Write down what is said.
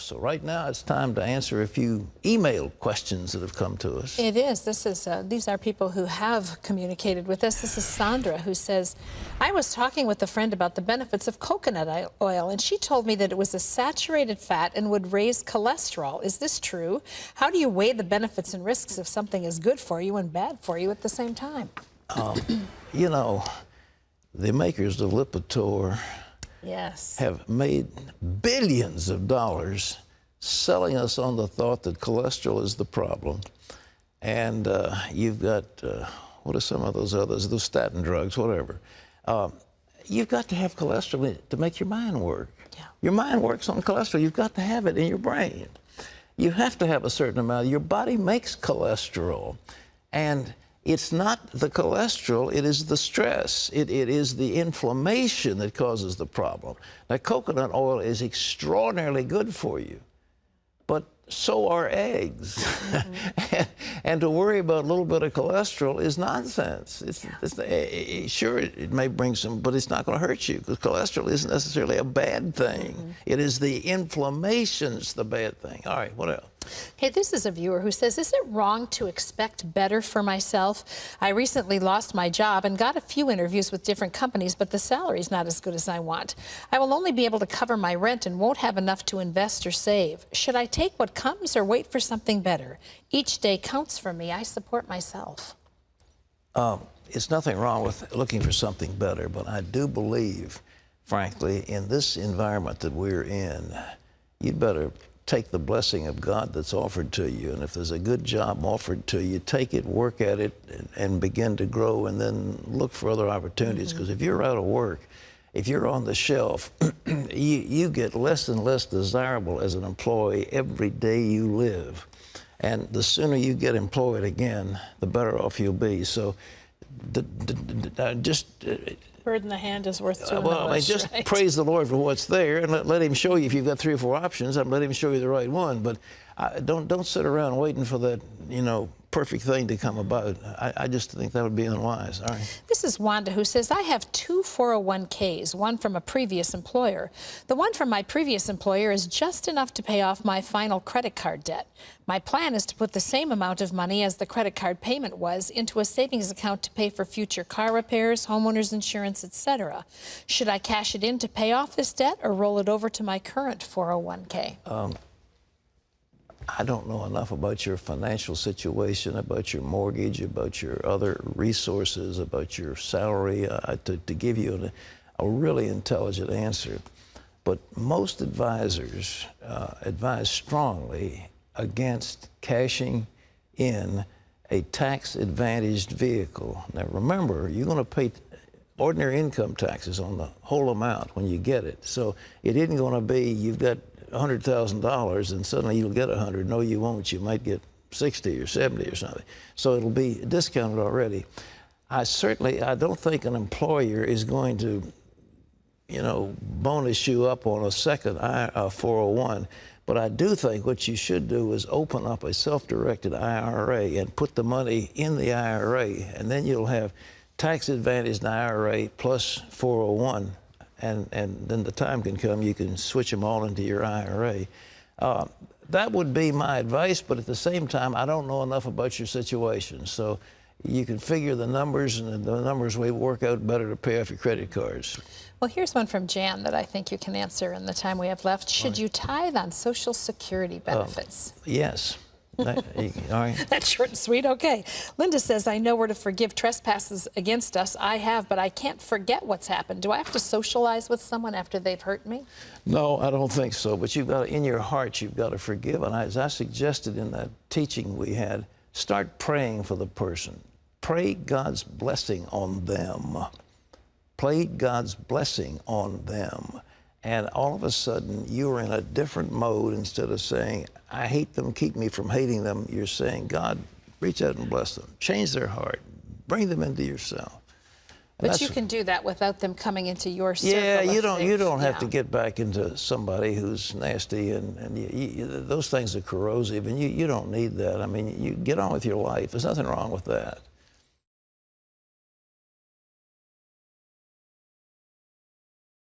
So right now it's time to answer a few email questions that have come to us. It is. These are people who have communicated with us. This is Sandra, who says, I was talking with a friend about the benefits of coconut oil, and she told me that it was a saturated fat and would raise cholesterol. Is this true? How do you weigh the benefits and risks if something is good for you and bad for you at the same time? You know, the makers of Lipitor have made billions of dollars selling us on the thought that cholesterol is the problem. And you've got, what are some of those others, those statin drugs, whatever. You've got to have cholesterol to make your mind work. Yeah. Your mind works on cholesterol. You've got to have it in your brain. You have to have a certain amount. Your body makes cholesterol. And it's not the cholesterol, it is the stress. It is the inflammation that causes the problem. Now, coconut oil is extraordinarily good for you, but so are eggs. And to worry about a little bit of cholesterol is nonsense. Sure, it may bring some, but it's not going to hurt you, because cholesterol isn't necessarily a bad thing. It is the inflammation's the bad thing. All right, what else? Okay, this is a viewer who says, is it wrong to expect better for myself? I recently lost my job and got a few interviews with different companies, but the salary's not as good as I want. I will only be able to cover my rent and won't have enough to invest or save. Should I take what comes or wait for something better? Each day counts for me. I support myself. It's nothing wrong with looking for something better, but I do believe, frankly, in this environment that we're in, you'd better take the blessing of God that's offered to you. And if there's a good job offered to you, take it, work at it, and begin to grow, and then look for other opportunities. Because if you're out of work, if you're on the shelf, you get less and less desirable as an employee every day you live. And the sooner you get employed again, the better off you'll be. So just... bird in the hand is worth two in the well, bush, just right? praise the Lord for what's there, and let him show you. If you've got 3 or 4 options, let him show you the right one. But don't sit around waiting for that, perfect thing to come about. I just think that would be unwise. All right. This is Wanda, who says, I have 2 401ks, one from a previous employer. The one from my previous employer is just enough to pay off my final credit card debt. My plan is to put the same amount of money as the credit card payment was into a savings account to pay for future car repairs, homeowners insurance, etc. Should I cash it in to pay off this debt or roll it over to my current 401k? I don't know enough about your financial situation, about your mortgage, about your other resources, about your salary, to give you a really intelligent answer. But most advisors advise strongly against cashing in a tax-advantaged vehicle. Now remember, you're going to pay ordinary income taxes on the whole amount when you get it. So it isn't going to be you've got $100,000 and suddenly you'll get 100. No, you won't. You might get 60 or 70 or something. So it'll be discounted already. I don't think an employer is going to, bonus you up on a second 401. But I do think what you should do is open up a self-directed IRA and put the money in the IRA, and then you'll have tax-advantaged IRA plus 401. And then the time can come, you can switch them all into your IRA. That would be my advice, but at the same time, I don't know enough about your situation. So you can figure the numbers, and the numbers will work out better to pay off your credit cards. Well, here's one from Jan that I think you can answer in the time we have left. Should you tithe on Social Security benefits? Yes. All right. That's short and sweet. Okay. Linda says, I know where to forgive trespasses against us. I have, but I can't forget what's happened. Do I have to socialize with someone after they've hurt me? No, I don't think so. But you've got, in your heart, you've got to forgive. And as I suggested in that teaching we had, start praying for the person. Pray God's blessing on them. Pray God's blessing on them. And all of a sudden, you're in a different mode. Instead of saying, I hate them, keep me from hating them, you're saying, God, reach out and bless them. Change their heart. Bring them into yourself. But you can do that without them coming into your circle. Yeah, you don't have to get back into somebody who's nasty, and those things are corrosive, and you don't need that. I mean, you get on with your life. There's nothing wrong with that.